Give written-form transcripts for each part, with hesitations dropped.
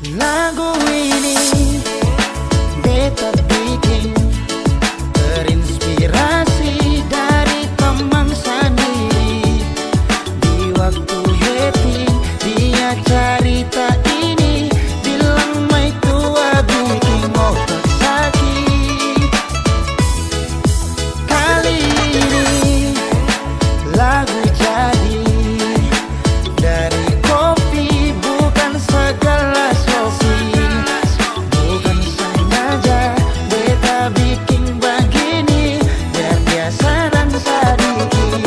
Lagu ini beta bikin terinspirasi dari teman sendiri. Di waktu happy dia cerita ini, bilang mai tua bikin otak sakit. Kali ini lagu jadi dari kopi, bukan segelas kopi. Bukan sengaja beta bikin begini, biar biasa dan sedikit.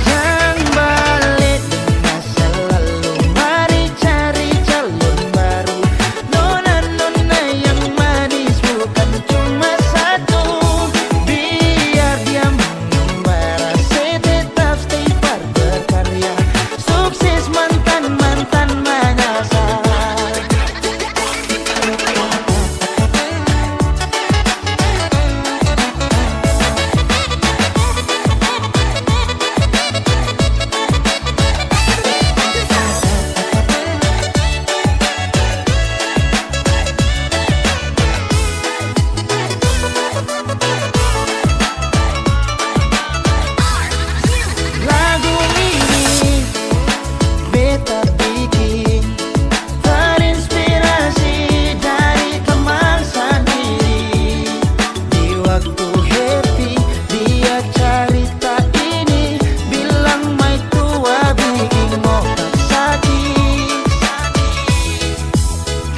Jangan balik di masa lalu, mari cari calon baru. Nona-nona yang manis bukan cuma satu, biar dia mengembara, saya tetap stay par berkarya. Sukses mantan-mantan menyasar. Lagu ini beta bikin terinspirasi dari teman sendiri. Di waktu happy dia cerita ini, bilang mai tua bikin otak sakit.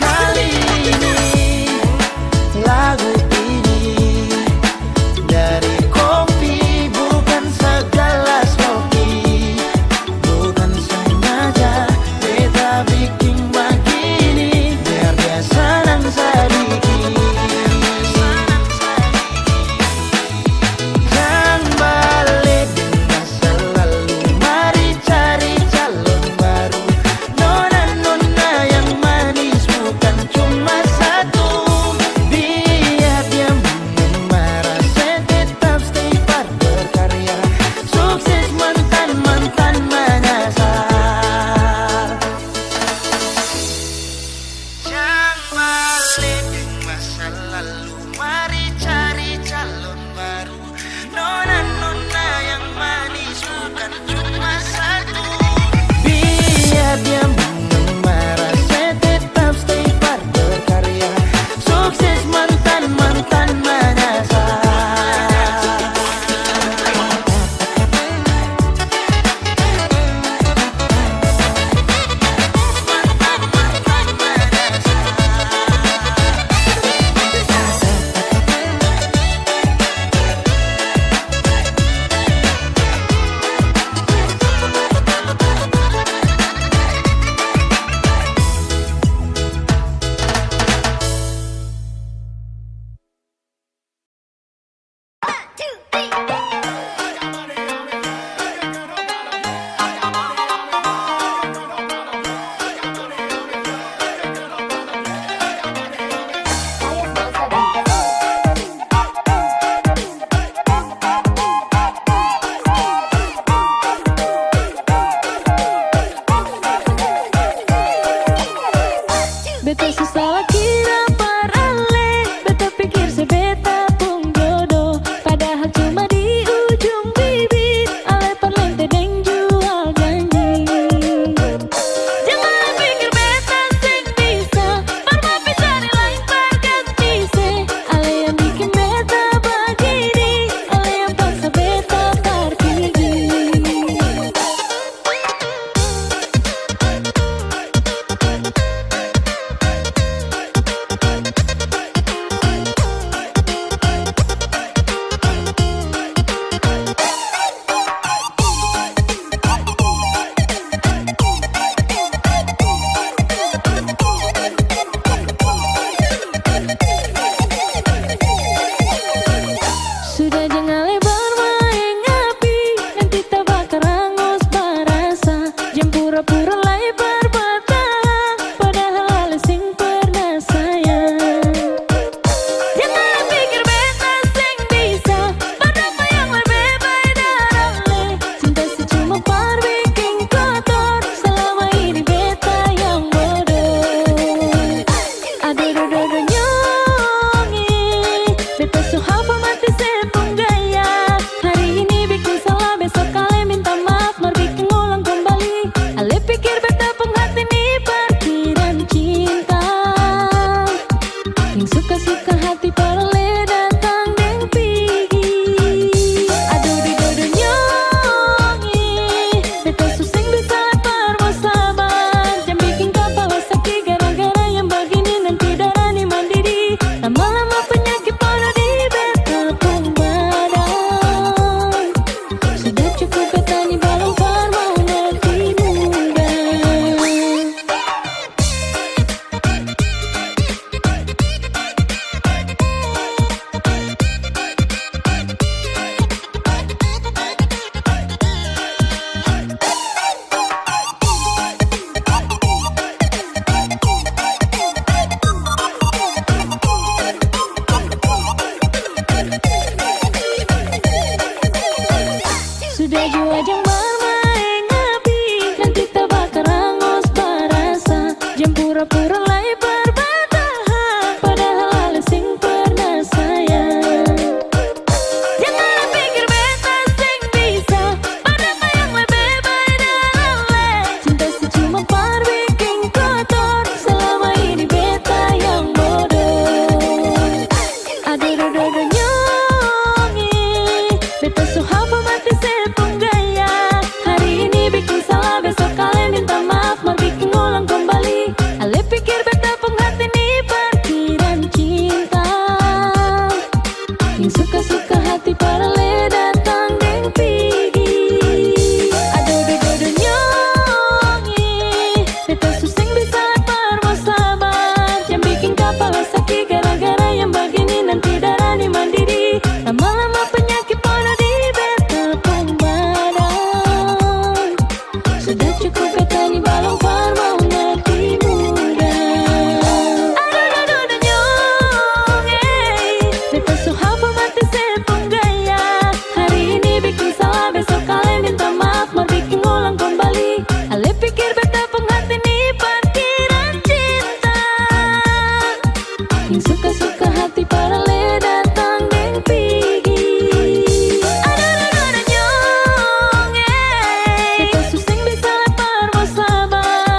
Kali ini lagu ini dari kopi, bukan segelas kopi. Bukan sengaja beta bikin begini, biar biasa dan sedikit. Jangan balik di masa lalu, mari cari calon baru. Nona-nona yang manis bukan cuma satu, biar dia mengembara, saya tetap stay par berkarya. Sukses mantan-mantan menyasar. Jangan balik di masa lalu, mari cari calon baru. Nona-nona yang manis bukan cuma satu, biar dia mengembara, saya tetap stay par berkarya. Sukses mantan-mantan menyasar. Beta susah kira parale, beta pikir sebeta pun jodoh, padahal cuma di ujung bibir, ale perlente deng jual janji. Jangan pikir beta seng bisa, parma pisah lain perganti. Ale yang bikin beta begini, ale yang paksa beta pergi. Sudah jangan lebar main api, nanti tak bakal hangus barasa. Jangan pura-pura lebar bertahan, padahal ale sing pernah sayang. Jangan pikir beta sing bisa, padahal yang lebih baik darah le. Cinta si cuma par bikin kotor, selama nyanyi balong par mau mati muda. Aduh aduh aduh nyong, beta so hafal mati sepung gaya. Hari ini bikin salah, besok kalian minta maaf, mau bikin ulang kembali. Ale pikir beta penghati nih parkiran cinta. Yang suka-suka hati para le datang deng pigi. Aduh aduh aduh nyong, beta suseng bisa lepar mau sabar.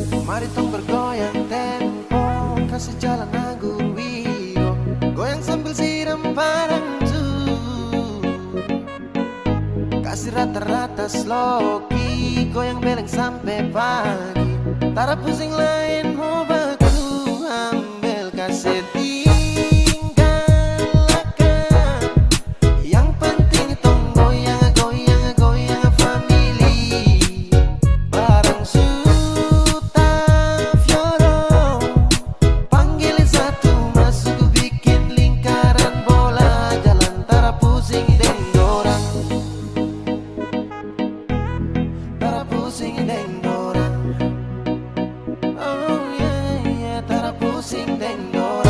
Mari tong bergoyang tempo, kasih jalan anggur wiro, goyang sambil siram parangju, kasih rata-rata sloki, goyang beleng sampai pagi. Tara pusing lain mau baku, ambil kasih tinggalkan. Yang penting tong goyang, goyang, goyang family. Bareng Suta Fioro, panggilin satu masuk bikin lingkaran bola, jalan tara pusing deng dorang, tara pusing deng dorang. Oh yeah, yeah, tara pusing deng dorang.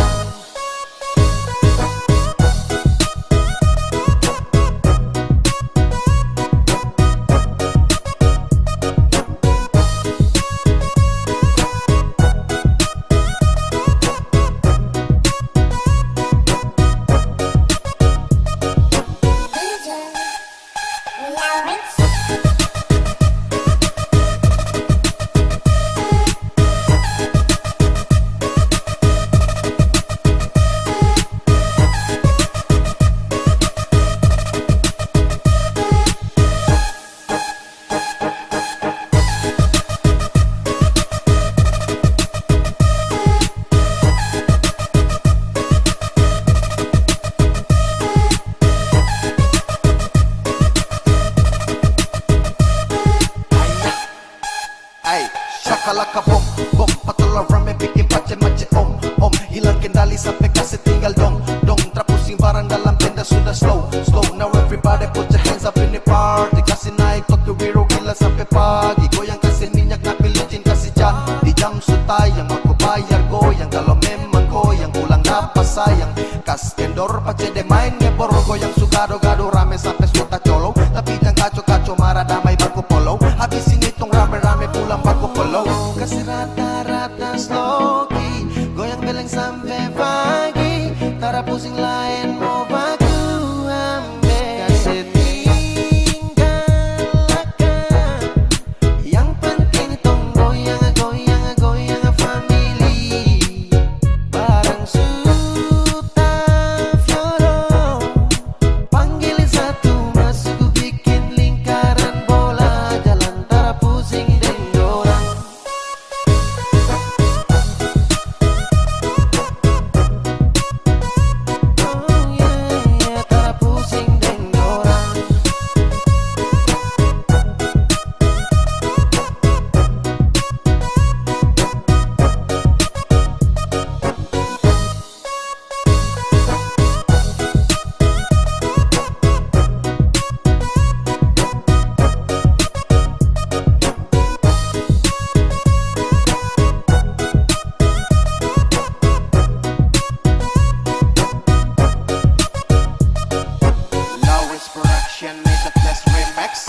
Ay, shakalaka bom, bom, patulang rame bikin pace-mace om, hilang kendali sampai kasih tinggal dong, terpusing barang dalam tenda sudah slow, now everybody put your hands up in the party, kasih naik Tokyo Wiro gila sampai pagi, goyang kasih minyak napi licin kasih di jam sutai yang aku bayar goyang, kalau memang goyang pulang dapat sayang, kas kendor pace de main ngebor goyang sugado-gado rame sampai suta colo, tapi jangan kaco-kaco marah damai baku polo, habis ini tong rame-rame pulang baku polo, kasih rata-rata sloki, goyang beleng sampai pagi, tara pusing lain mau baku ambil, kasih tinggalkan. Yang penting tong goyang, goyang, goyang family. Bareng Suta Fioro, panggilin satu masuk bikin lingkaran bola, jalan tara pusing deng dorang. Oh yeah, yeah, tara pusing deng dorang. Lowest Production is a test remix.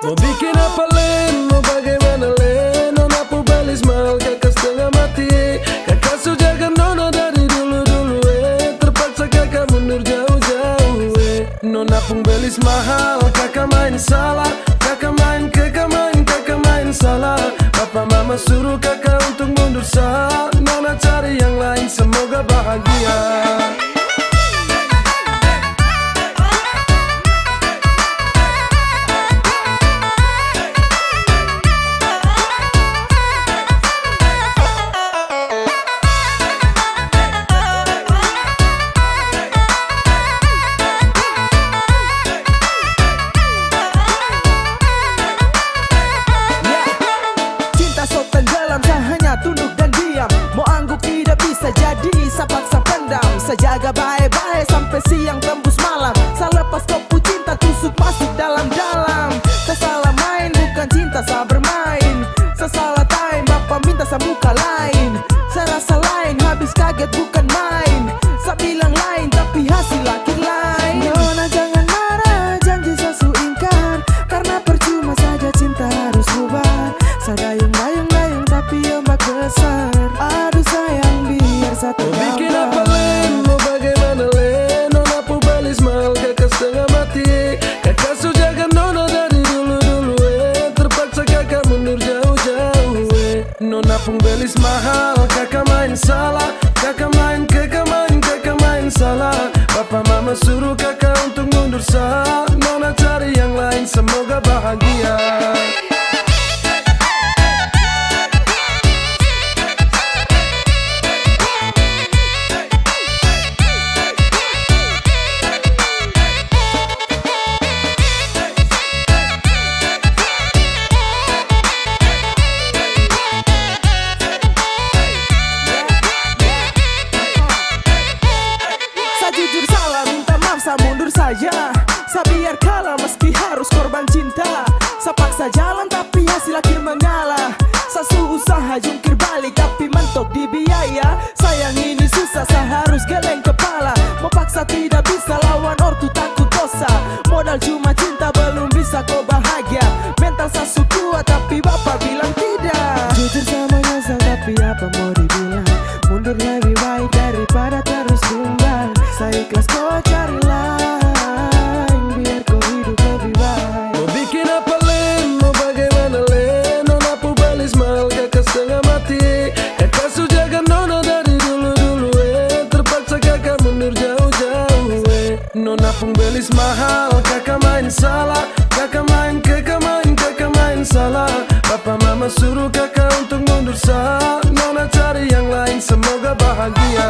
Mau bikin apa Len, mau bagaimana Len, nona pubelis mal kakak setengah mati, kakak sujaga nona dari dulu-dulu terpaksa kakak mundur jauh-jauh nona pembelis mahal, kakak main salah, kakak main salah, papa mama suruh kakak untuk mundur sah, nona cari yang lain semoga bahagia. gak baik-baik sampai siang tembus malam. Selepas kopu cinta tusuk masuk dalam-dalam. Saya salah main bukan cinta saya bermain. Saya salah time bapak minta saya muka lain. Saya rasa lain habis kaget bukan main. Saya bilang lain tapi hasil akhir lain. Nona jangan marah janji saya su ingkar. Karena percuma saja cinta harus bubar. Saya dayung-dayung tapi ombak besar. Aduh sayang biar saya Mau tergambar. bikin apa Len, mau bagaimana Len? Nona pubalis mahal kakak setengah mati. Kakak su jaga Nona dari dulu-dulu terpaksa kakak mundur jauh-jauh Nona pun belis mahal, kakak main salah. Kakak main salah. Papa mama suruh kakak untuk mundur sah. Nona cari yang lain semoga bahagia. Jujur salah, minta maaf, saya mundur saja. Saya biar kalah meski harus korban cinta. Saya paksa jalan tapi hasil akhir mengalah. Saya usaha jungkir balik tapi mentok di biaya. Sayang ini susah, saya harus geleng kepala. Mau paksa tidak bisa lawan ortu takut dosa. Modal cuma cinta belum bisa kau bahagia. Mental saya su kuat tapi bapak bilang tidak. Jujur sama nyesel tapi apa mau dibilang. Mundur lebih baik daripada terus tumbang. Saya ikhlas kau cari lain biar kau hidup lebih baik. Mau bikin apa Len, mau bagaimana Len? Nona pubalis mahal kakak setengah mati. Kakak su jaga Nona dari dulu-dulu terpaksa kakak mundur jauh-jauh Nona pun belis mahal, kakak main salah. Kakak main salah. Papa mama suruh kakak untuk mundur sah. Nona cari yang lain semoga bahagia.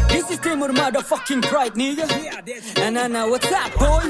This is Timur motherfucking pride nigga. Nah, what's up boy?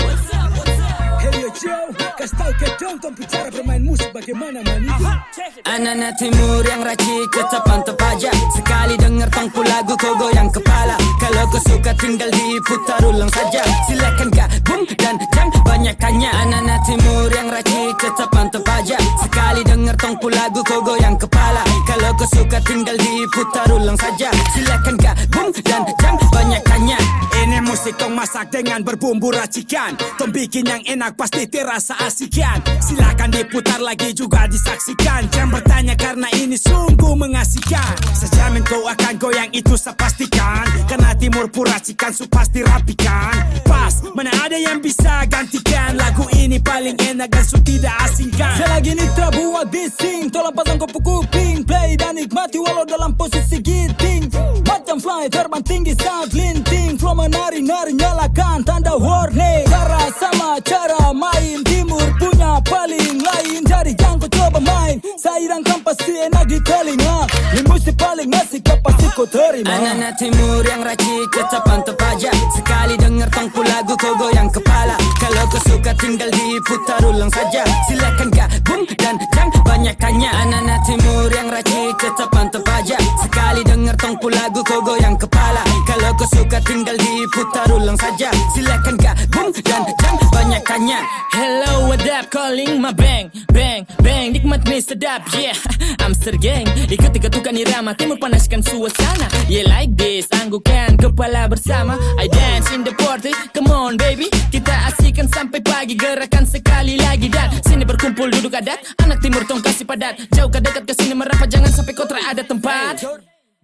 Hey yo Joe, kasih tau ke dong tong bicara bermain musik bagaimana maniga. Anak-anak timur yang racik tetap mantap aja. Sekali denger tongku lagu kau goyang kepala. Kalau kau suka tinggal diputar ulang saja. Silakan gabung dan jangan banyak tanya. Anak-anak timur yang racik tetap mantap aja. Sekali denger tongku lagu kau goyang kepala. Kalau kau suka tinggal diputar ulang saja. Silakan gabung dan jangan banyak tanya. Ini musik tong masak dengan berbumbu racikan. Tong bikin yang enak pasti terasa asikan. Silakan diputar lagi juga disaksikan. Jangan bertanya karena ini sungguh mengasihkan. Sejamin kau akan goyang itu saya pastikan. Karena timur puracikan su pasti rapikan. Pas, mana ada yang bisa gantikan. Lagu ini paling enak dan su tidak asingkan. Selagi Nitra buat bising, tolong pasang kopu kuping. Play dan nikmati walau dalam posisi giting. Macam fly terbang tinggi saat linting. Flow menari-nari nyalakan tanda warning. Cara sama cara main timur punya paling lain. Jadi jangan kau coba main. Sairangkan pasti enak di telinga. Ini musik paling asik pasti kau terima. Anak-anak timur yang racik tetap mantap aja. Sekali denger tongku lagu kau goyang kepala. Kalau kau suka tinggal diputar ulang saja. Silakan gabung dan jangan banyak tanya. Anak-anak timur yang racik tetap mantap aja. Sekali denger tongku lagu kau goyang kepala. Kalau kau suka tinggal diputar ulang saja. Silakan gabung dan jangan banyak tanya. Hello, what sedap, calling my bang, bang, bang. Nikmat nih sedap, yeah. Amster gang, ikut tukang irama timur panaskan suasana. Yeah like this, anggukkan kepala bersama. I dance in the party, come on baby. Kita asyikan sampai pagi, gerakan sekali lagi. Dan sini berkumpul duduk adat, anak timur tong kasih padat. Jauh ke dekat ke sini merapat, jangan sampai kotra ada tempat.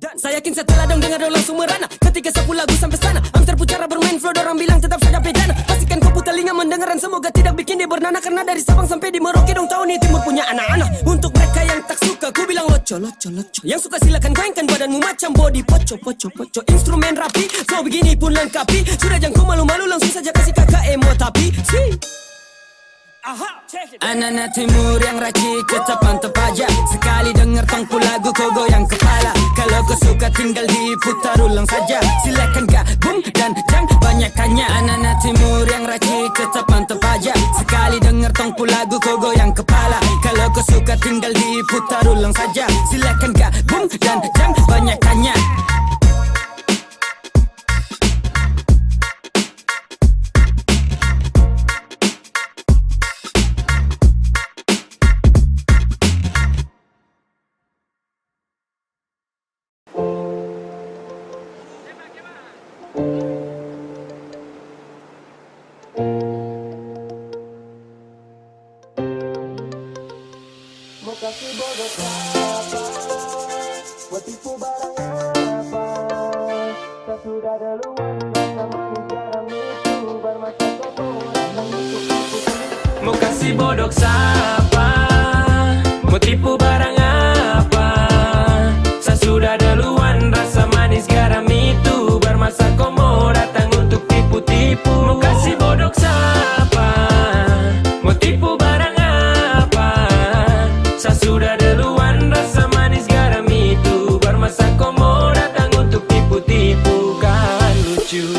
Dan saya yakin setelah dong dengar dong langsung merana. Ketika sapu lagu sampai sana, Amster pucara bermain flow, dorang bilang tetap saja pegana. Pastikan kau putar telinga mendengaran, semoga tidak bikin dia bernana. Karena dari Sabang sampai di Merauke dong tahu nih timur punya anak-anak. Untuk mereka yang tak suka, ku bilang loco, loco, loco. Yang suka silakan goyangkan badanmu macam body poco, poco, poco. Instrumen rapi, flow begini pun lengkapi. Sudah jangan kau malu-malu, langsung saja kasih kakak emo tapi si. Anak-anak timur yang racik tetap mantap aja. Sekali denger tongku lagu kau goyang kepala. Kalau kau suka tinggal diputar ulang saja. Silakan gabung dan jangan banyak tanya. Anak-anak timur yang racik tetap mantap aja. Sekali denger tongku lagu kau goyang kepala. Kalau kau suka tinggal diputar ulang saja. Silakan gabung dan jangan banyak tanya. Mau kasih bodoh siapa? Mau tipu barang apa? Saya sudah duluan, rasa manis garam itu bermasa kau mau datang untuk tipu-tipu. Mau kasih bodoh siapa? Mau tipu barang apa? Saya sudah duluan, rasa manis garam itu bermasa kau mau datang untuk tipu-tipu. Kan lucu.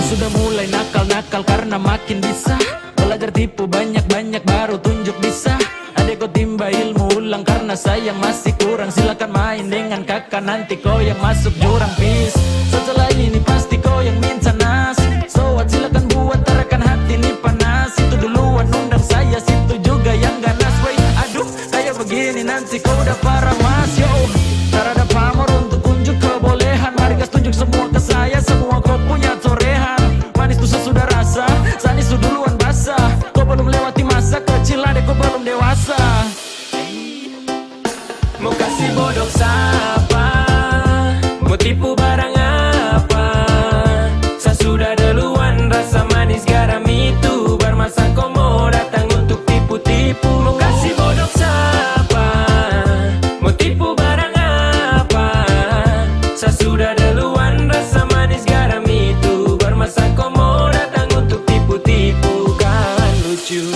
Sudah mulai nakal-nakal karena makin bisa. Belajar tipu banyak-banyak baru tunjuk bisa. Adek kau timba ilmu ulang karena sayang masih kurang. Silakan main dengan kakak nanti kau yang masuk jurang pis. Setelah ini pasti kau yang minta nas. So what, silakan buat terakan hati ini panas. Itu duluan undang saya, situ juga yang ganas. Wait, aduh kayak begini nanti kau udah parah mas. Yo, tak ada pamor untuk unjuk kebolehan. Mari gas tunjuk semua ke saya, semua kau punya torehan. Manis tuh sesudah rasa, sanis tuh duluan basah. Kau belum lewati masa kecil, adek kau belum dewasa. Mau kasih bodoh siapa? Mau tipu barang apa? Saya sudah duluan, rasa manis garam itu bermasa kau mau datang untuk tipu-tipu. Mau kasih bodoh siapa? Mau tipu barang apa? Saya sudah duluan, rasa manis garam itu bermasa kau mau datang untuk tipu-tipu. Kan lucu.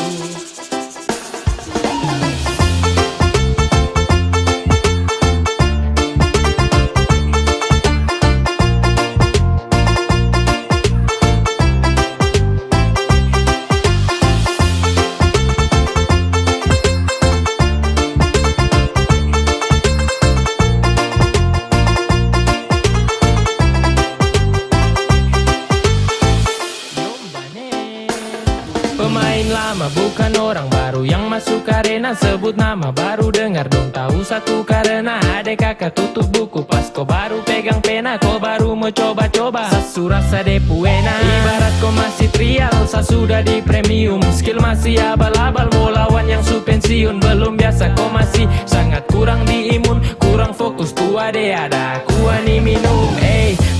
Pemain lama bukan orang baru yang masuk arena. Sebut nama baru dengar dong tahu satu karena adek kakak tutup buku pas kau baru pegang pena. Kau baru mau coba-coba sasu rasa depuena. Ibarat kau masih trial, saya sudah di premium. Skill masih abal-abal, mau lawan yang su pensiun. Belum biasa kau masih sangat kurang di imun. Kurang fokus ku ade ada ku ani minum.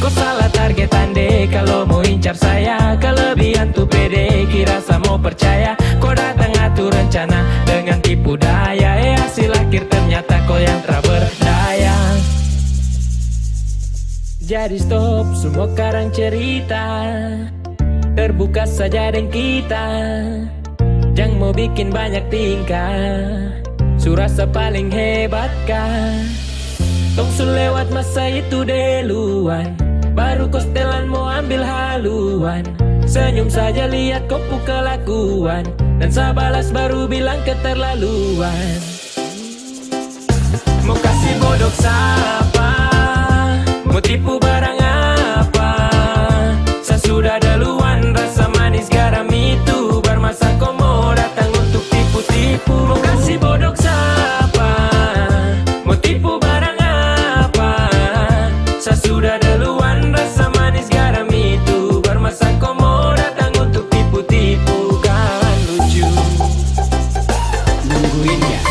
Kau salah target ande kalau mau incar saya. Kelebihan tuh pede kira saya mau percaya. Kau datang atur rencana dengan tipu daya. Hasil akhir ternyata kau yang tak berdaya. Jadi stop semua karang cerita, terbuka saja dengan kita. Jangan mau bikin banyak tingkah, surasa paling hebat kah? Tong su lewat masa itu duluan, baru kau setelan mau ambil haluan. Senyum saja lihat kau kelakuan, dan sabalas baru bilang keterlaluan. Mau kasih bodok siapa, mau tipu barang apa? Saya sudah duluan, rasa manis garam itu bermasa kau mau datang untuk tipu-tipu. Mau kasih bodok siapa, mau tipu barang apa? Saya sudah duluan, rasa manis garam itu bermasa kau mau datang untuk tipu-tipu. Kawan lucu, Nungguin ya.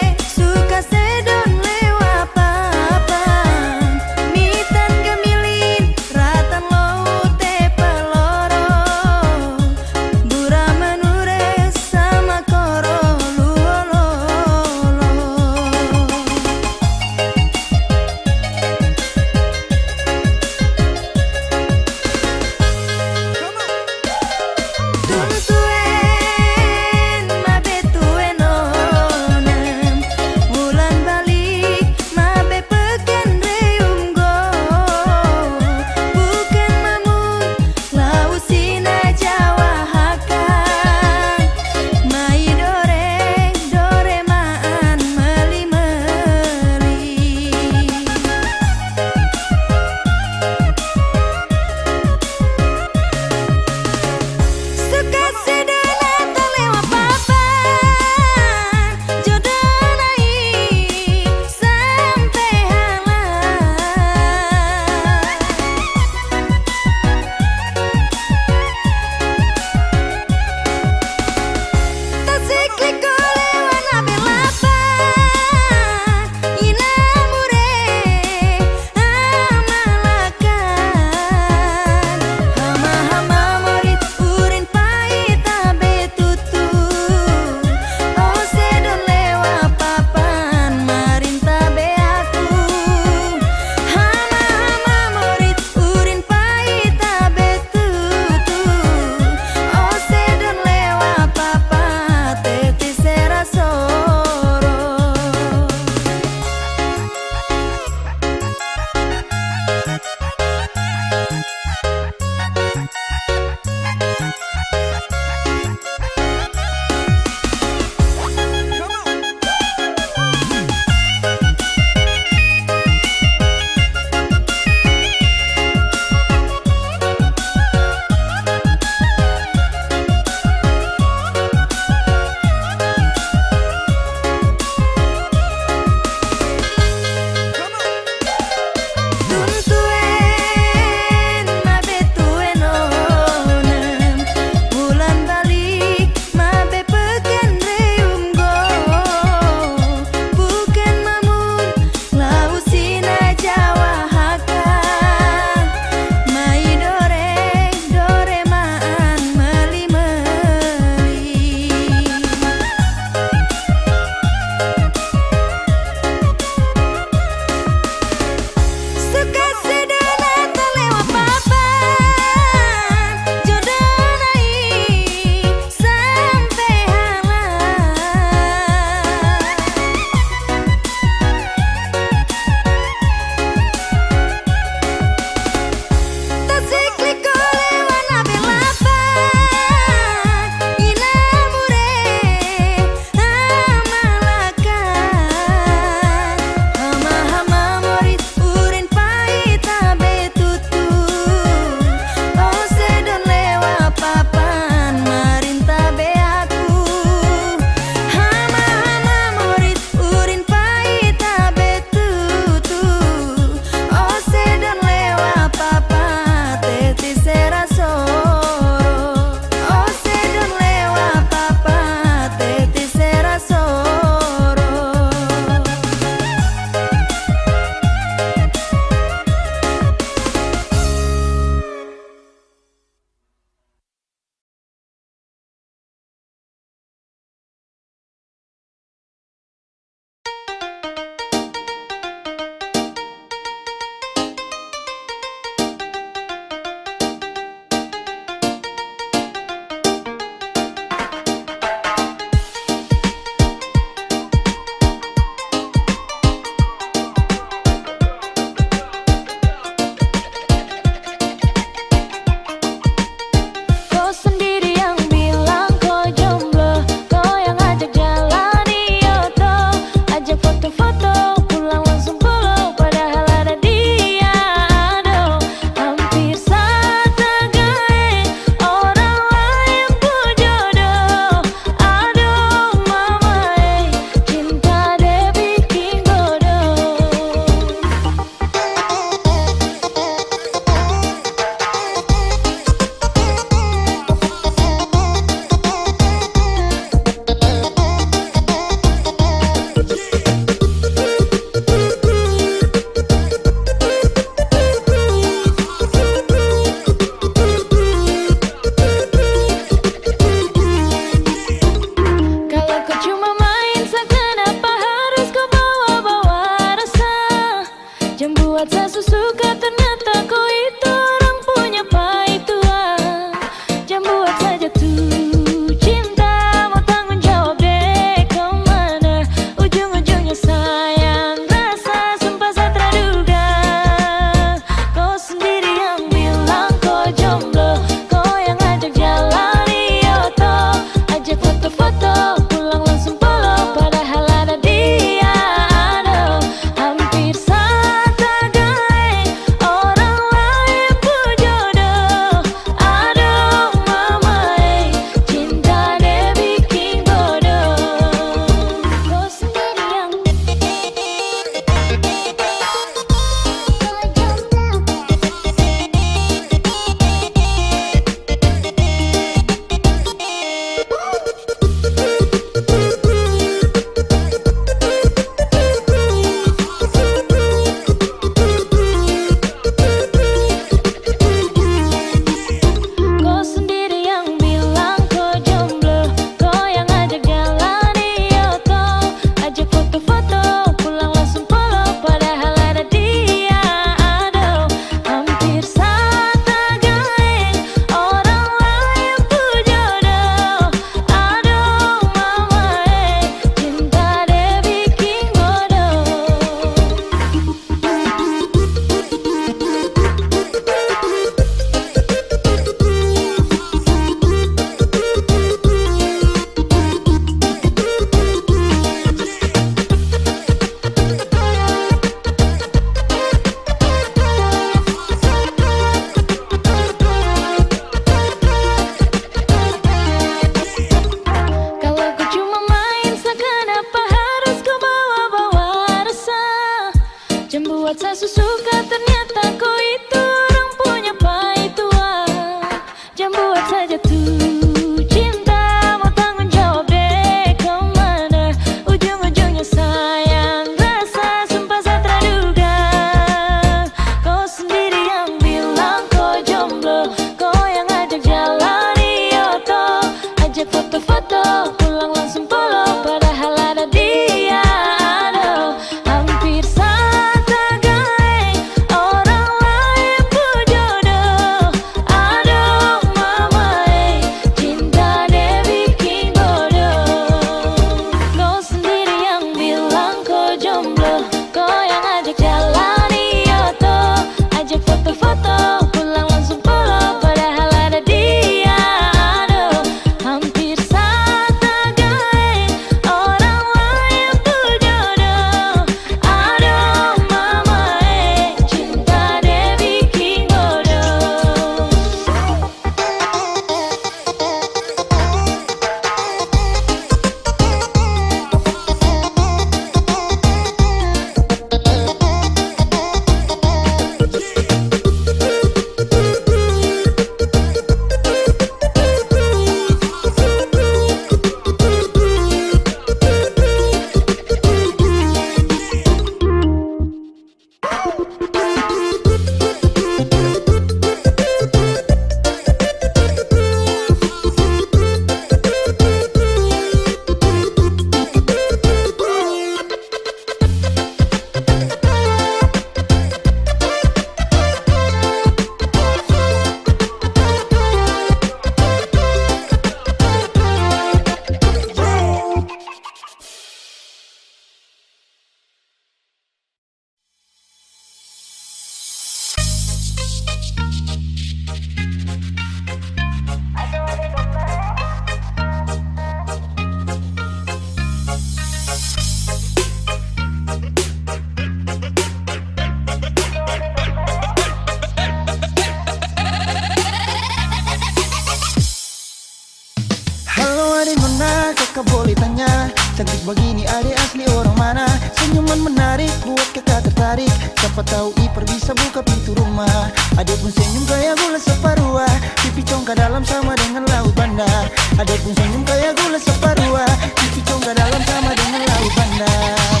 adek nona kakak boleh tanya, cantik begini adek asli orang mana? Senyuman menarik buat kakak tertarik, siapa tahu Ipar bisa buka pintu rumah. Adek pun senyum kayak gula separuh, pipi congkak dalam sama dengan laut bandar. Adek pun senyum kayak gula separuh, pipi congkak dalam sama dengan laut bandar.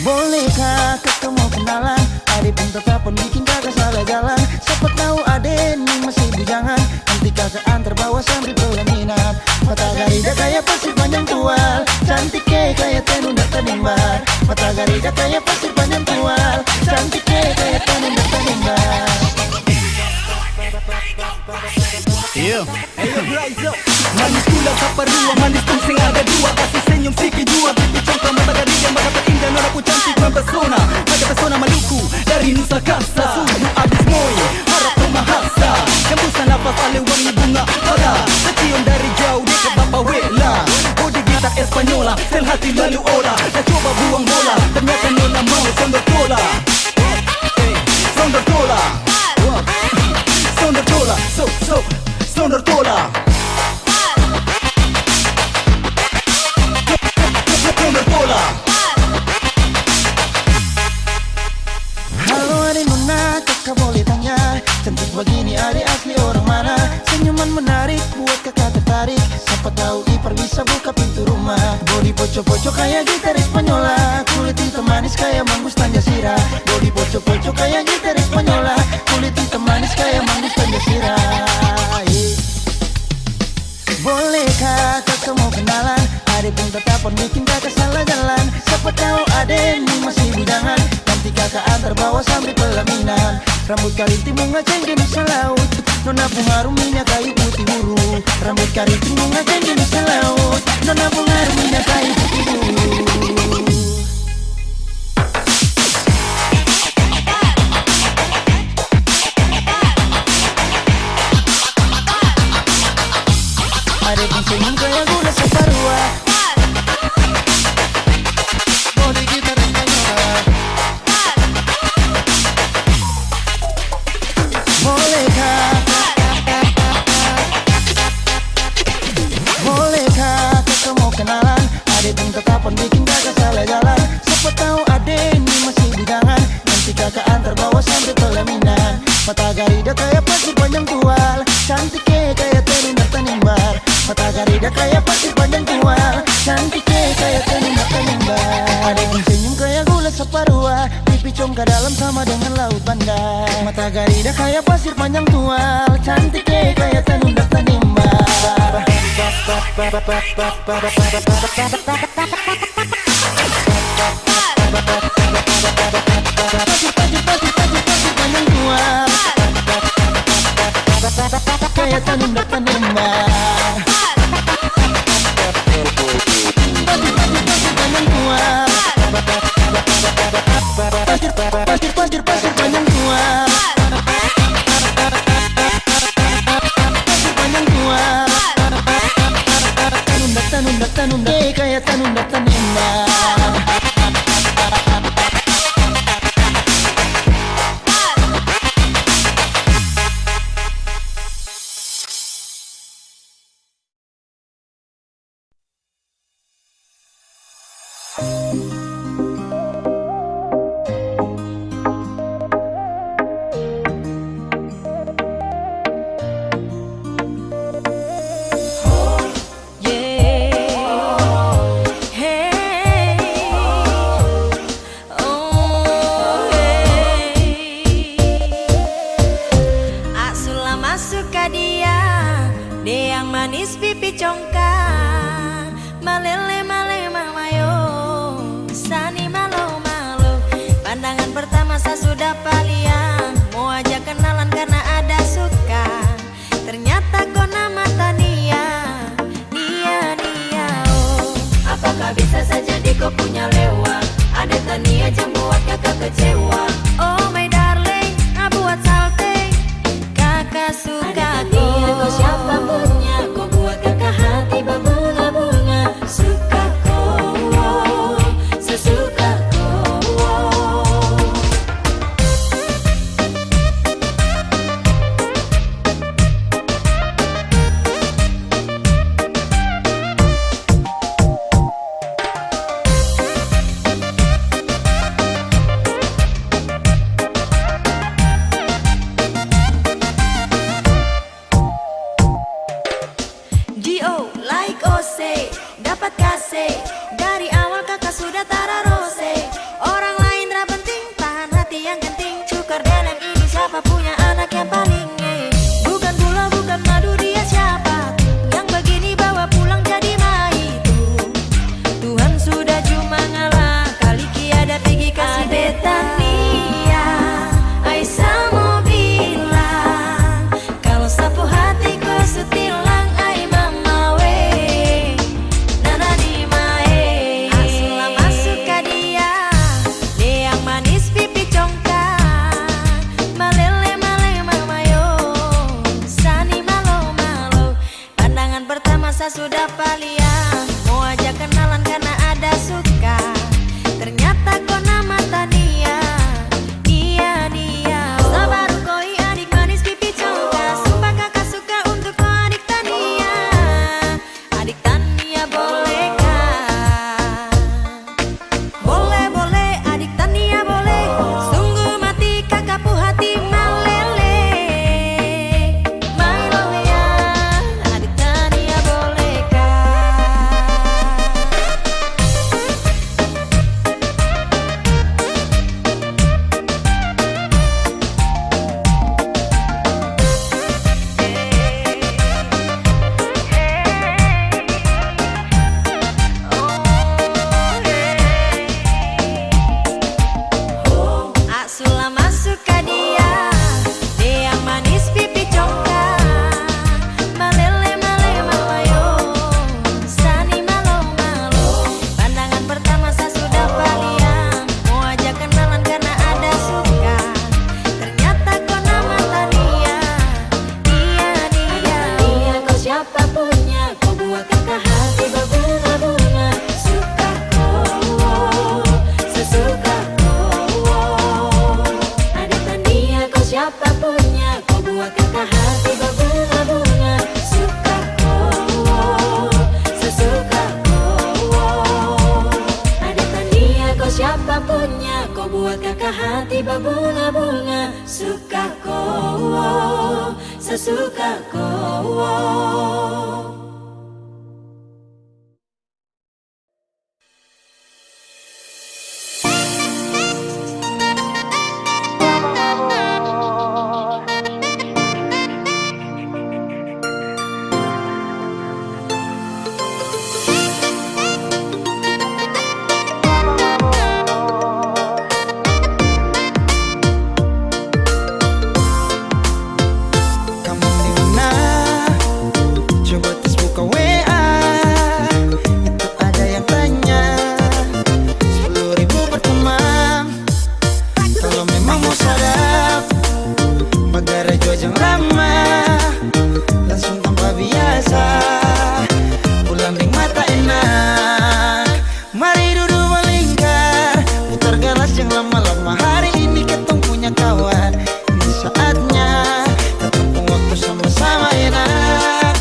Bolehkah kakak mau kenalan? Adek pun tetap bikin kakak salah jalan. Siapa tahu adek ini masih bujangan, nanti kakak antar bawa sambil pelaminan. Mata garida kayak pasir panjang tual, cantik kayak tenun dan tenimbar. Mata garida kayak pasir panjang tual, cantik kayak tenun dan tenimbar. Manis gula saparua, manis pun sing ada dua. Kasih senyum siki jua, pipi congkak mata garida mata terindah. Nona ku cantik mempesona, mata pesona Maluku dari Nusa Kasa. Suhu abis moy, harap mahasa, hembusan nafas ale wangi bunga pada. Kecium dari jauh dia ke Bapa Wela, bodi gitar Espanyola, sel hati lalu olah. Dah coba buang bola, ternyata Nona mau sondor tola. Sondor tola, sondor tola, sondor tola. Halo adek nona kakak boleh tanya, cantik begini adek asli orang mana? Senyuman menarik buat kakak tertarik, siapa tahu Ipar bisa buka pintu rumah. Bodi poco-poco kayak gitar Espanyola, kulit hitam manis kayak manggus Tanjasira. Bodi poco-poco kayak gitar Espanyola, kulit hitam manis kayak manggus Tanjasira. Bolehkah kakak mau kenalan? Adek pun tetap bikin kakak salah jalan. Siapa tahu adek ini masih bujangan, nanti kakak antar bawa sambil pelaminan. Rambut keriting bunga cengkeh Nusa Laut, nona pengaruh minyak kayu putih buru. Rambut keriting bunga cengkeh Nusa Laut, nona pengaruh minyak kayu putih buru. Adek pun senyum kayak gula separuh, bodi gitar Espanyola. Bolehkah kakak mau kenalan? Adek pun tetap bikin kakak salah jalan. Siapa tahu adek ini masih bujangan, nanti kakak antar bawa sambil pelaminan. Mata garida kayak pasir panjang tual, cantik kayak tenun dan tenimbar. Mata garida kayak pasir panjang tual, cantik kayak tenun dan tenimbar. Adek pun senyum kayak gula separuh, pipi congkak dalam sama dengan laut bandar. Mata garida kayak pasir panjang tual, cantik kayak tenun dan tenimbar. Panjang tual, kayak tenun dan tenimbar. Panjang tual, pasir panjang tual, panjang tual, tenun kayak tenun dan tenimbar. Manis pipi congkak, malele male mamayo, sani malo malo. Pandangan pertama saya sudah paliang, mau ajak kenalan karena ada suka. Ternyata kau nama Tania, Nia oh. Apakah bisa saja di kau punya lewat? Ada Tania jam buat kakak kecewa. Oh my darling, buat salte, kakak suka kau. Siapa punya? Kau buat kakak hati berbunga-bunga. Suka kau, sesuka kau. masa sudah palia. Mau ajak kenalan karena ada suka. Ternyata kau nama Tania. Iya dia Sabaru koi adik manis pipi congkak. Sumpah kakak suka untuk kau adik Tania. Adik Tania bolehkah? Boleh boleh adik Tania boleh. Sungguh mati kakak pu hati meleleh. Milo ya adik Tania bolehkah? Asula masuk ke dia yang manis pipi congkak. Malele male malayo Sani malo malo. Pandangan pertama saya sudah palia. Mau ajak kenalan karena ada suka. Ternyata kau nama Tania. Iya dia Tania kau siapa punya. Kau buat kakak hati berbunga-bunga. Suka kau sesuka ada Tania kau siapa punya. Kau buat kakak hati berbunga-bunga. Suka kau sesuka kau. Ada Tania kau siapa punya. Kau buat kakak hati berbunga-bunga. Suka kau sesuka kau. Kamu dimana? Coba tes buka WA. Itu ada yang tanya 10.000 berteman. Kalau memang mau sadap Bagara jojang lama. Langsung tanpa biasa Bulan ring mata enak. Mari duduk melingkar. Putar galas yang lama-lama. Hari ini ketong punya kawan. Ini saatnya ketemu waktu sama-sama enak.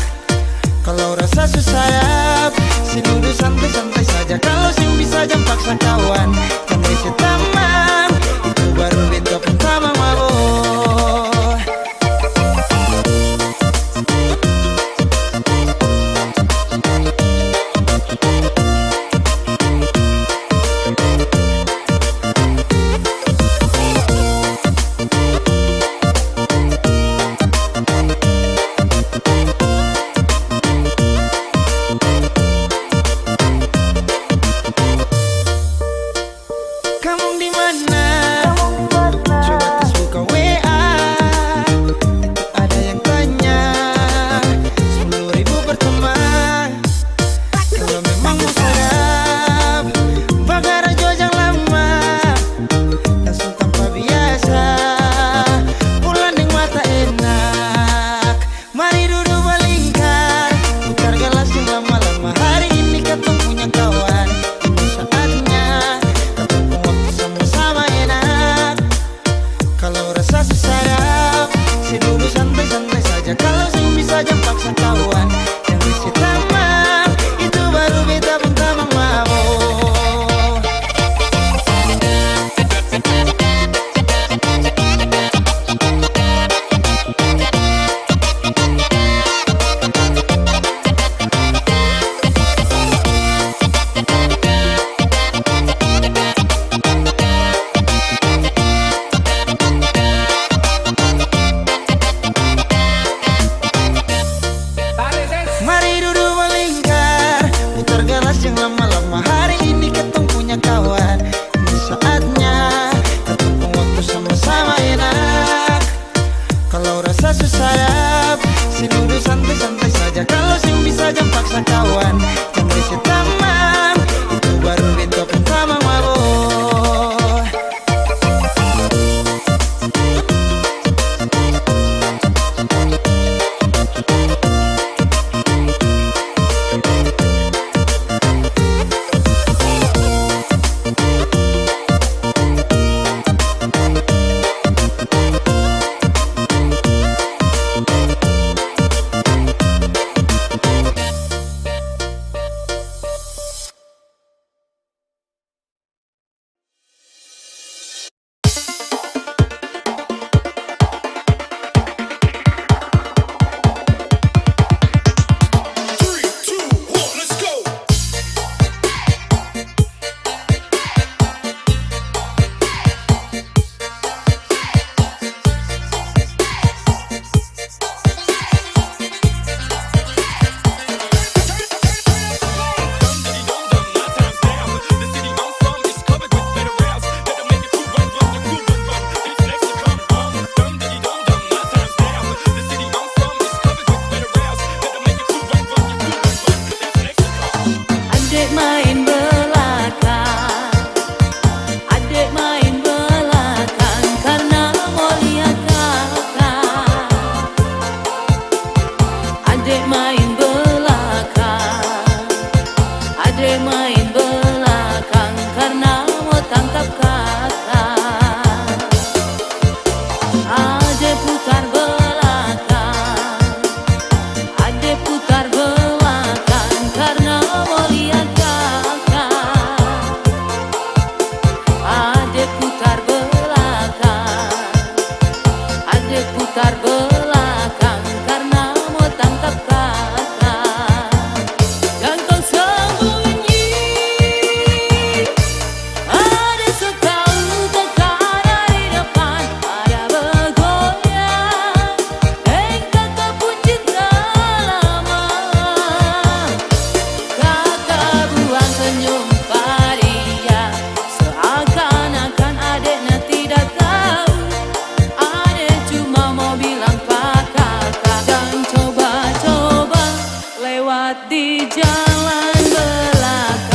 Kalau rasa susah si duduk santai-santai saja. Kalau sing bisa jam paksa kawan. Jangan risih taman. Itu baru beta pertama mabok. Kamu di mana? Coba tes buka WA. Itu ada yang tanya 10.000 berteman. Kalau memang mau sadap Bagara jojang lama. Langsung tanpa biasa Bulan ring mata enak. Mari duduk melingkar. Putar galas yang lama-lama. Hari ini ketemu punya kawan. Ini saatnya ketemu waktu sama-sama enak. Kalau rasa susah si duduk santai-santai saja. Kalau sing bisa jam paksa kawan. Yang risih taman. Itu baru beta pertama mabok. Tarik Adek main belakang, adek main belakang karena mau tangkap kakak. Adek putar belakang, adek putar belakang karena mau lihat kakak. Adek putar belakang, adek putar belakang karena mau tangkap kakak. Dan kau sembunyi, ada sekali kakak ada di depan, ada bergoyang. Kakak pun cinta lama, kakak buang senyum paria, seakan-akan adeknya tidak tahu. Adek cuma mau bilang pak kakak, dan coba-coba lewat di jalan belakang.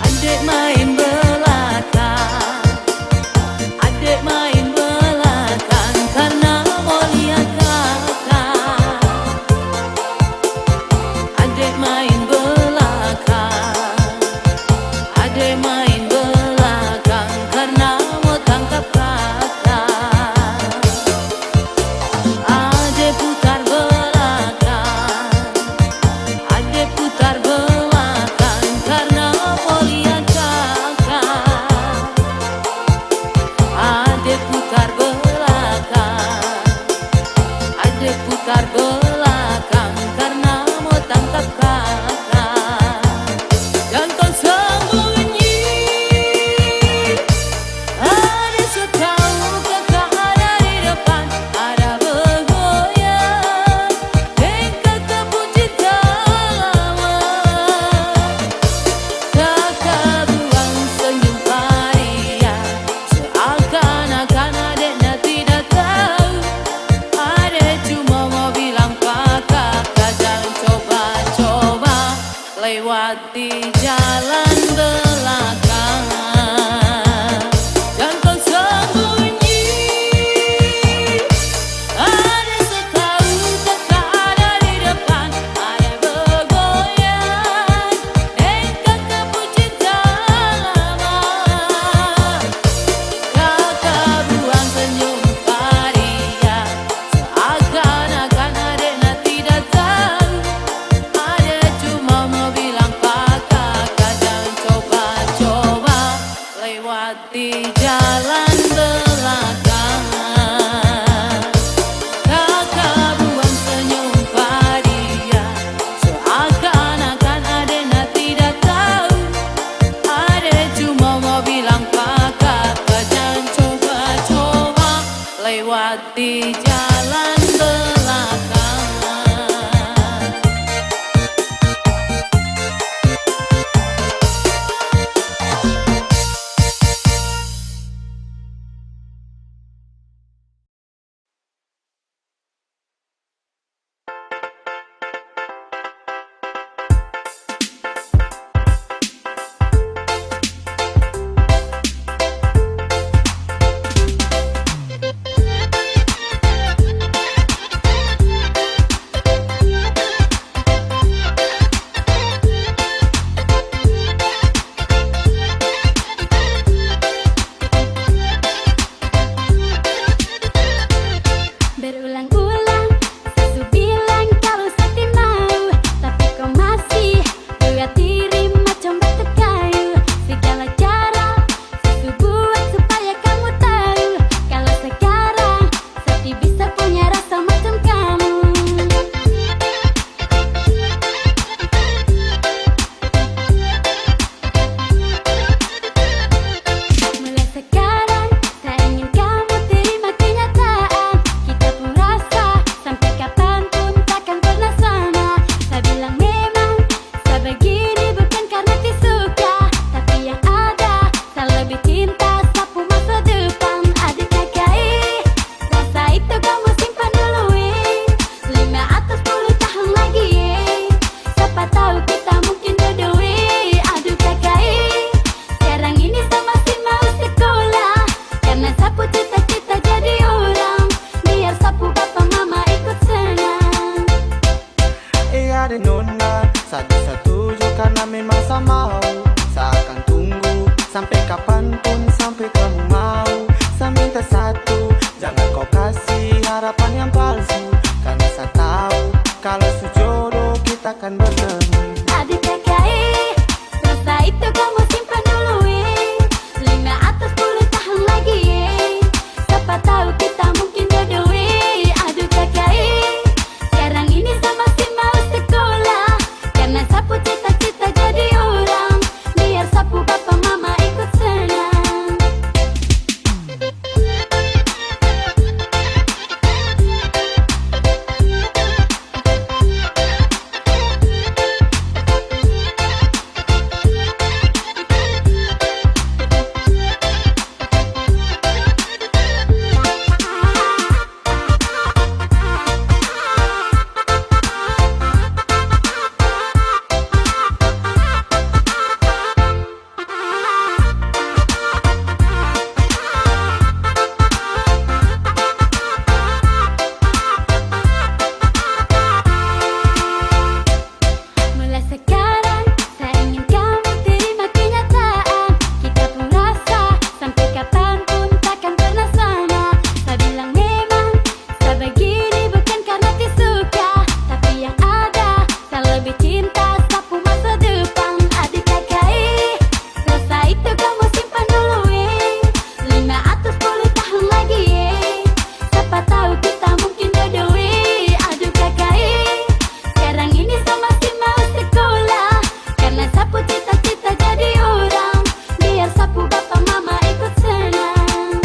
Adek main belakang, adek main belakang karena mau lihat kakak. Adek main belakang, adek main belakang karena mau tangkap kakak. Adek putar belakang, adek putar belakang karena mau lihat kakak. Adek putar belakang, adek putar belakang karena mau tangkap kakak. Dan kau sembunyi, ada sekali kakak ada di depan, ada bergoyang. Kakak pun cinta lama, kakak buang senyum paria, seakan-akan adeknya tidak tahu. Adek cuma mau bilang pak kakak, jangan coba-coba lewat di jalan belakang. Dan kau sembunyi, ada sekali kakak ada di depan, ada bergoyang. Kakak pun cinta lama, kakak buang senyum paria, seakan-akan adeknya tidak tahu. Adek cuma mau bilang pak kakak, jangan coba Satu-satu karena memang sama mau. Saya akan tunggu sampai kapanpun, sampai kamu mau. Saya minta satu, jangan kau kasih harapan yang palsu. Karena saya tahu kalau sejodoh kita akan bertemu. Adik kakak, rasa itu kamu simpan dulu 5 atau 10 tahun lagi siapa tahu kita mungkin jodoh Aduh kakak, sekarang ini saya masih mau sekolah. Karena sapu cita-cita jadi orang, biar sapu papa mama ikut senang. Mulai sekarang saya ingin kamu terima kenyataan. Kita pun rasa sampai kapanpun takkan pernah sama. Saya bilang memang saya begini bukan karena disuka, tapi yang ada saya lebih cinta sapu masa depan. Adik kakak, rasa itu kamu simpan dulu 5 atau 10 tahun lagi siapa tahu kita mungkin jodoh Aduh kakak, sekarang ini saya masih mau sekolah. Karena sapu cita-cita jadi orang, biar sapu bapak mama ikut senang.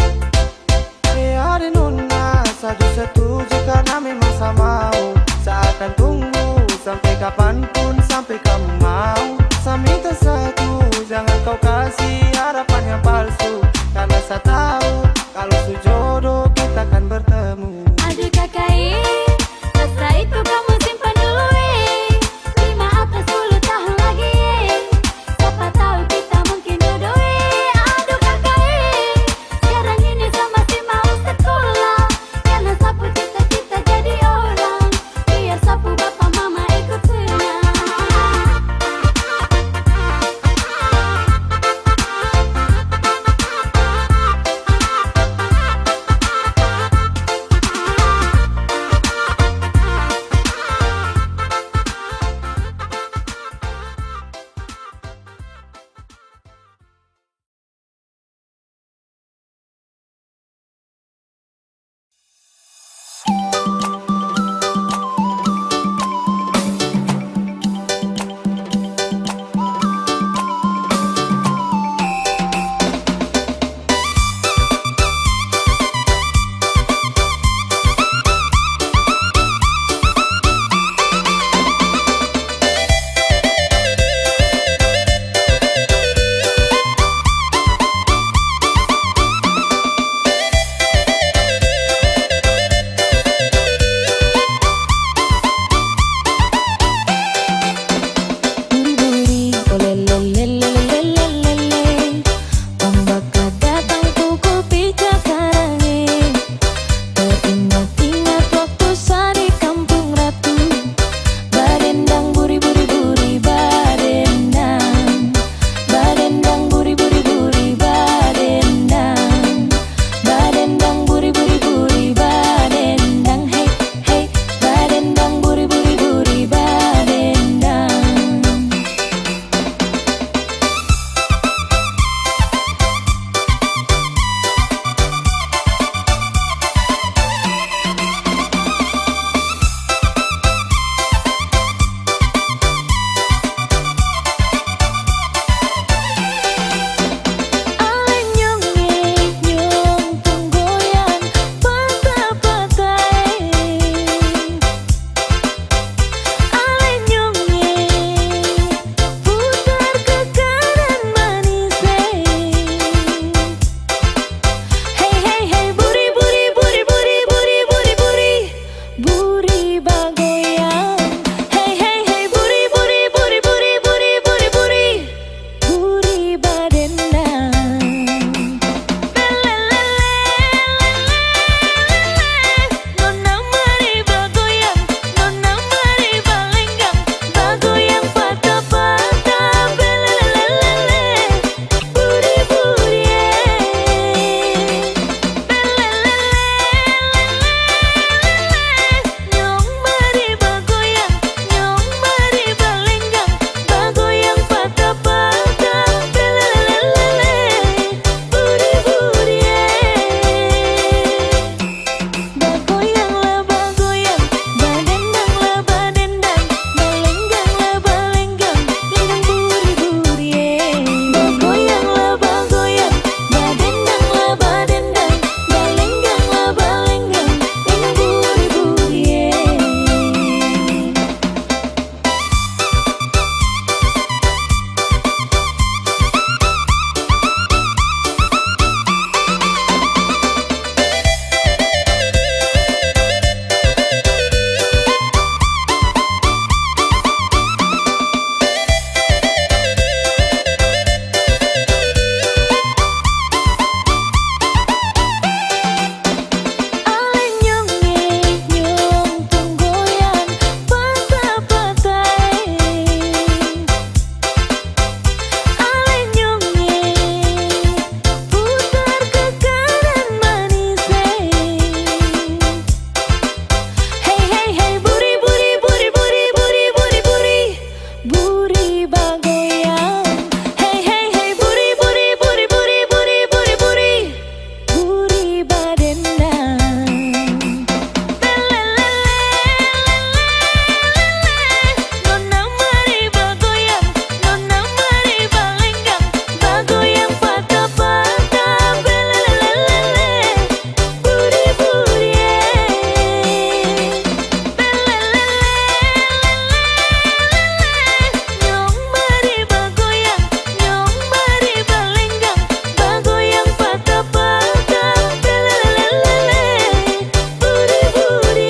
Ada nona, satu-satu karena memang sama mau. Saya akan tunggu sampai kapanpun, sampai kamu mau. Saya minta satu, jangan kau kasih harapan yang palsu. Karena saya tahu kalau sejodoh kita akan bertemu. Aduh kakak, rasa itu kamu simpan dulu 5 atau 10 tahun lagi siapa tahu kita mungkin jodoh Aduh kakak, sekarang ini saya masih mau sekolah. Karena sapu cita-cita jadi orang, biar sapu bapak mama ikut senang. bagoyang. Hey hey hey buri buri buri buri buri buri buri buri badendang. Nona mari bagoyang, nona mari balenggang, bagoyang patah patah belelelele buri buri nyong mari bagoyang, nyong mari balenggang, bagoyang patah patah belelelele buri buri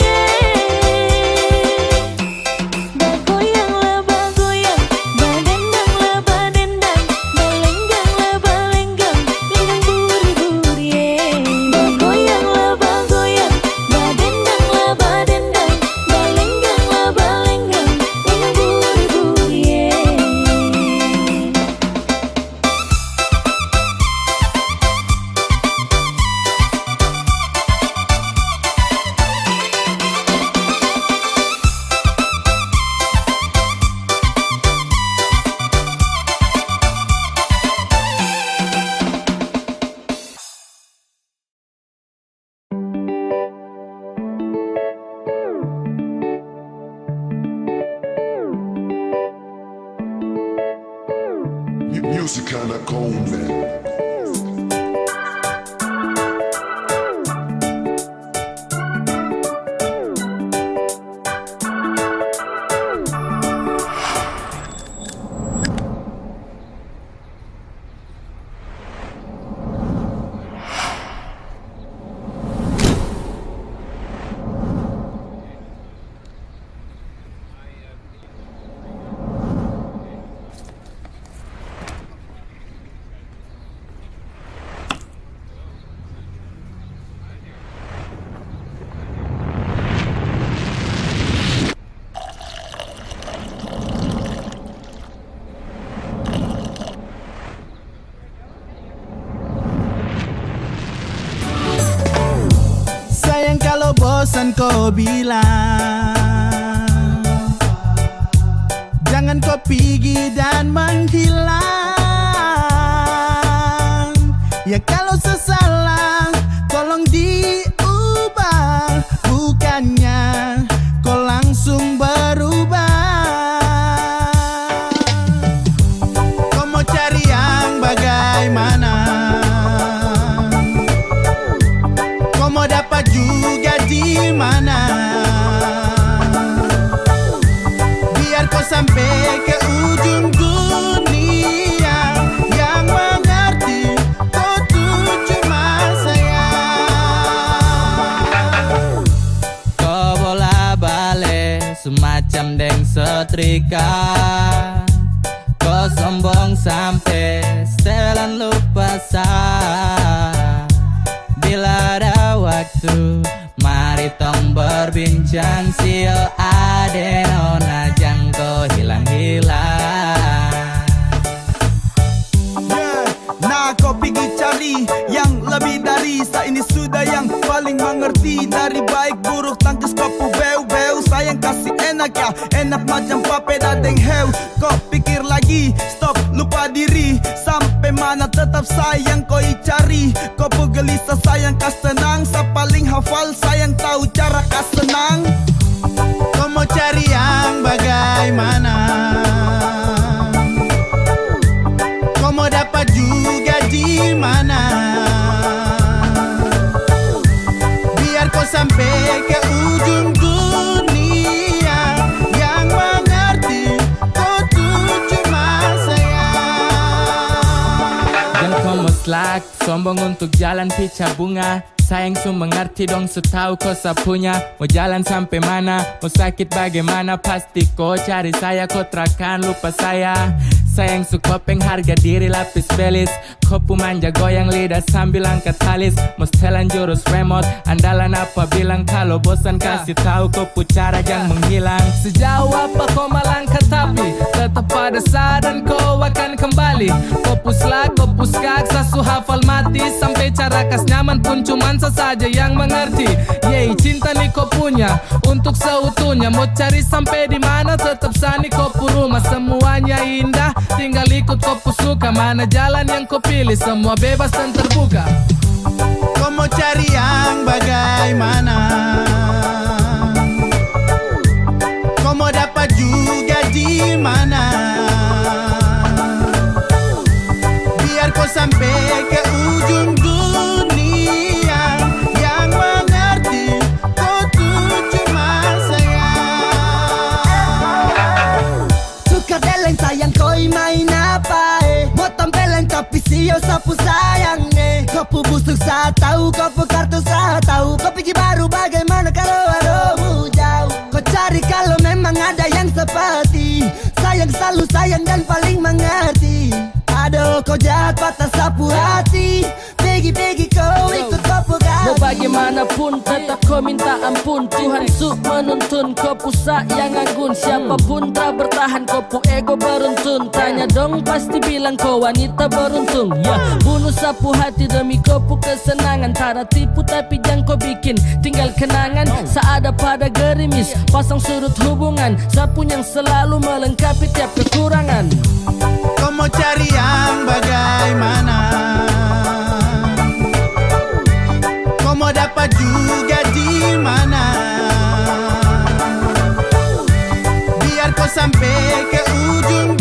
bagoyang lah bagoyang, badendang lah badendang, balenggang lah balenggang, lenggang buri buri bagoyang lah bagoyang, badendang lah badendang, balenggang lah balenggang, lenggang buri buri Music kinda cold, man. Sayang kalau bosan kau bilang, jangan kau pergi dan menghilang. Ya kalau sesalah tolong diubah, bukannya kau langsung berubah. Kau mau cari yang bagaimana? Kau mau dapat juga di mana? Biar kau sampai ke ujung dunia, yang mengerti kau tuh cuma saya. Kau bola balik semacam deng setrika. Kau sombong sampai setelan lupa sah. Bila ada waktu, mari tong berbincang. Sio ade nona jangan kau hilang-hilang. Nah kau pergi cari yang lebih dari saya ini sudah yang paling mengerti. Dari baik buruk tangkis kopu beu-beu. Sayang kasih enak ya, enak macam papeda deng heu. Kau pikir lagi, stop lupa diri. Sampai mana tetap sayang kau cari. Kau gelisah sayang kas tenang. Sa paling hafal sayang tahu cara kas senang. Kau mau cari yang bagaimana? Kau mau dapat juga di mana? Biar kau sampai ke ujung dunia, yang mengerti kau tuh cuma saya. Jangan kau muslak, sombong untuk jalan pica bunga. Sayang su mengerti dong, su tahu kau sapunya. Mau jalan sampai mana, mau sakit bagaimana, pasti kau cari saya. Kau terakan lupa saya. Sayang su kopeng harga diri lapis belis. Kopu manja goyang lidah sambil angkat alis. Mau setelan jurus remote, andalan apa bilang. Kalau bosan kasih tahu kopu cara jangan menghilang. Sejauh apa kau melangkah tapi tetap pada saat dan kau akan kembali. Kopu selak, kau Uskag sasu hafal mati, sampai cara kas nyaman pun cuman sesaja yang mengerti. Yeay, cinta nih kau punya untuk seutuhnya. Mau cari sampai di mana tetap sani kopu rumah. Semuanya indah, tinggal ikut kopu suka. Mana jalan yang kau pilih, semua bebas dan terbuka. Kau mau cari yang bagaimana? Kau mau dapat juga di mana? Biar kau sampai ke ujung dunia, yang mengerti kau tuh cuma sayang. Suka deleng sayang koi main apa Mau tampeleng tapi sio sapu sayang Kopu busuk saat tahu, kopu kartu saat tahu. Kau pergi baru bagaimana kalau aduhmu jauh. Kau cari kalau memang ada yang seperti sayang, selalu sayang dan paling mengerti. Aduh kau jahat patah sapu hati. Begi-begi kau ikut kopu ganti. Mau bagaimanapun tetap kau minta ampun. Tuhan su menuntun kau pusak yang anggun. Siapapun tak bertahan kau pu ego beruntun. Tanya dong pasti bilang kau wanita beruntung. Ya bunuh sapu hati demi kau pu kesenangan. Tara tipu tapi jangan kau bikin tinggal kenangan. Seada pada gerimis pasang surut hubungan. Sapu yang selalu melengkapi tiap kekurangan. Kau mau cari yang bagaimana? Kau mau dapat juga di mana? Biar kau sampai ke ujung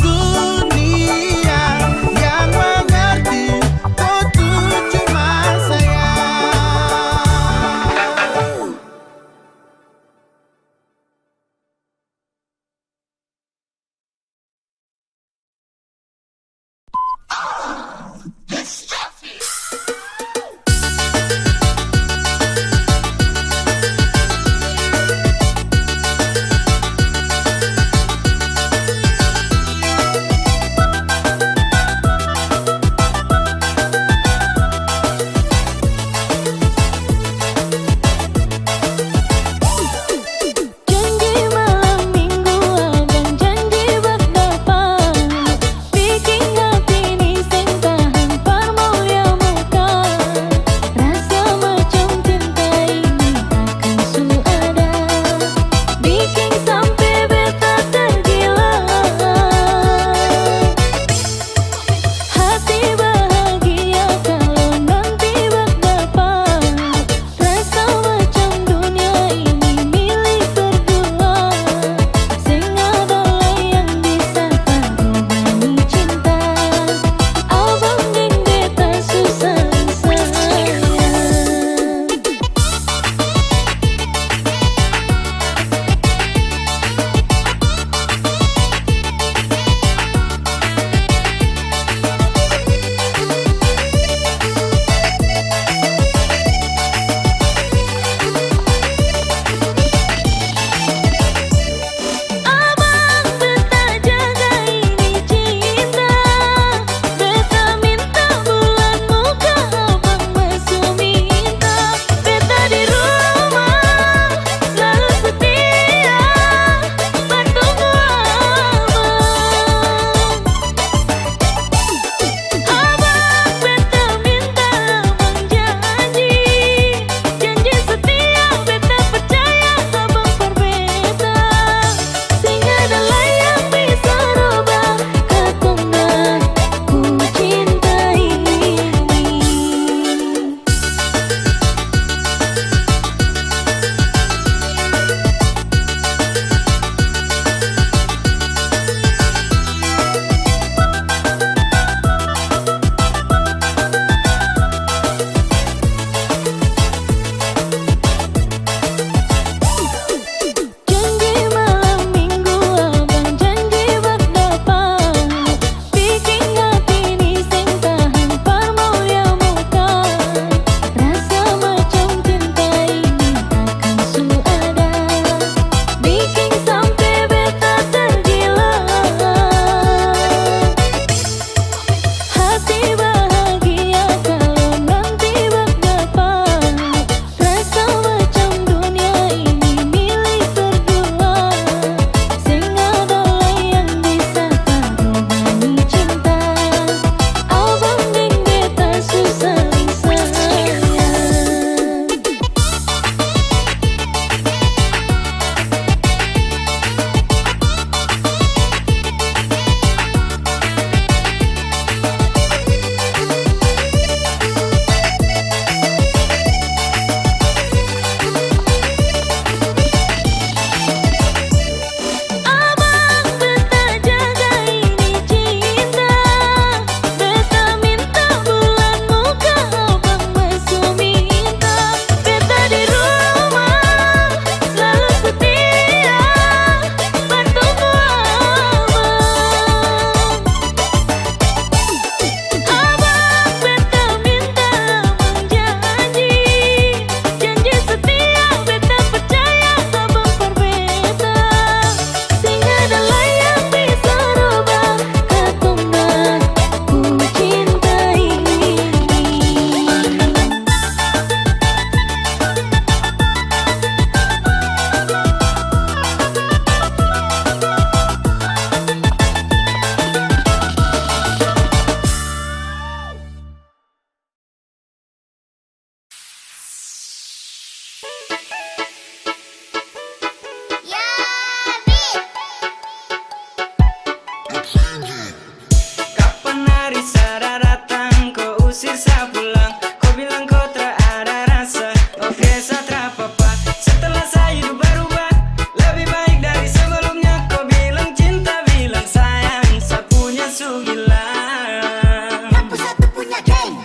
Kapan hari sadar datang, kau usir saya pulang. Kau bilang kau tak ada rasa, oke saya tak apa-apa. Setelah saya hidup berubah, lebih baik dari sebelumnya. Kau bilang cinta, bilang sayang, saya punya sugilang. Lampu satu punya geng.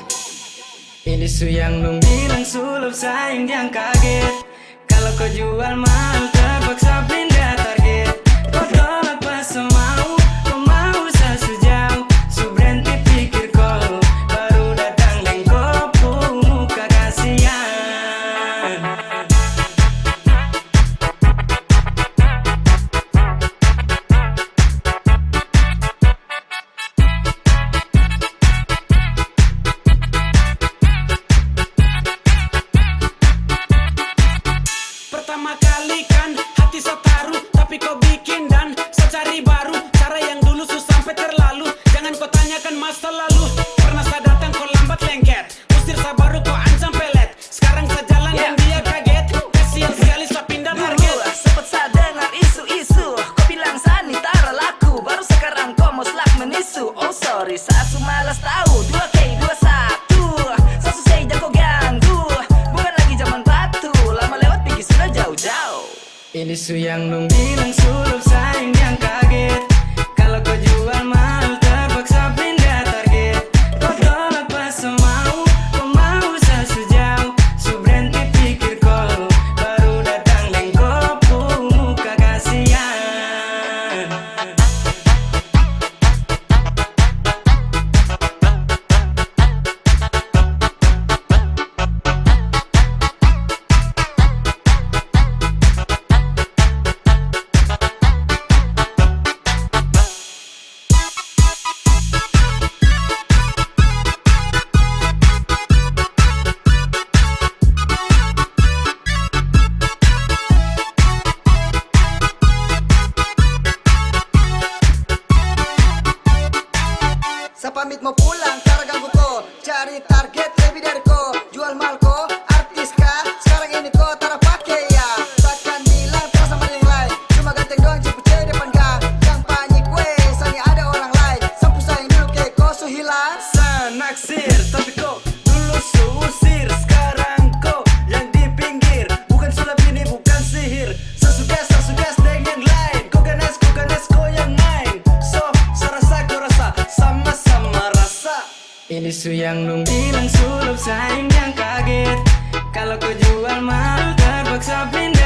Ini su yang nung bilang sulap sayang yang kaget. Kalau kau jual mahal terpaksa pindah target. Kau tolak pas mau, kau mau saya sejauh. Su berhenti pikir kau, baru datang dan kau muka kasihan. Pertama kali kan hati saya taruh, tapi kau bikin dan saya cari baru. Cara yang dulu susah sampai terlalu. Jangan kau tanyakan masa lalu. Pernah saya datang kau lambat lengket, usir saya baru kau ancam pelet. Sekarang saya jalan dan dia kaget. Kasihan sekali saya pindah target. Sempet saya dengar isu-isu, kau bilang Sani tara laku. Baru sekarang kau mau selak menisu. Oh sorry, saya su malas tahu. 2K21, saya susah jago ganggu. Bukan lagi zaman batu, lama lewat pikir sudah jauh-jauh. Ini su yang nung bilang sulap sayang yang kaget. Kalau kau jual mahal terpaksa pindah target. Kau tolak pas mau, kau mau saya sejauh. Su berhenti pikir kau, baru datang dan kau muka kasihan. Saya pamit mau pulang, cara ganggu ko. Cari target lebih dari ko. Jual mal ko, artis kah? Sekarang ini ko tara pakai ya. Takkan bilang terasa sama yang lain. Cuma ganteng doang cepet cewek depan gang. Yang panik gue, sani ada orang lain. Sampu sayang dulu ke ko su hilang. Saya naksir, tapi kok dulu usir. Sekarang kok yang di pinggir. Bukan sulap ini, bukan sihir. Sesugas dengan lain. Kau ganas kau yang main. So, serasa kau rasa, sama-sama rasa. Ini su yang nung bilang sulap sayang yang kaget. Kalau kau jual mahal terpaksa pindah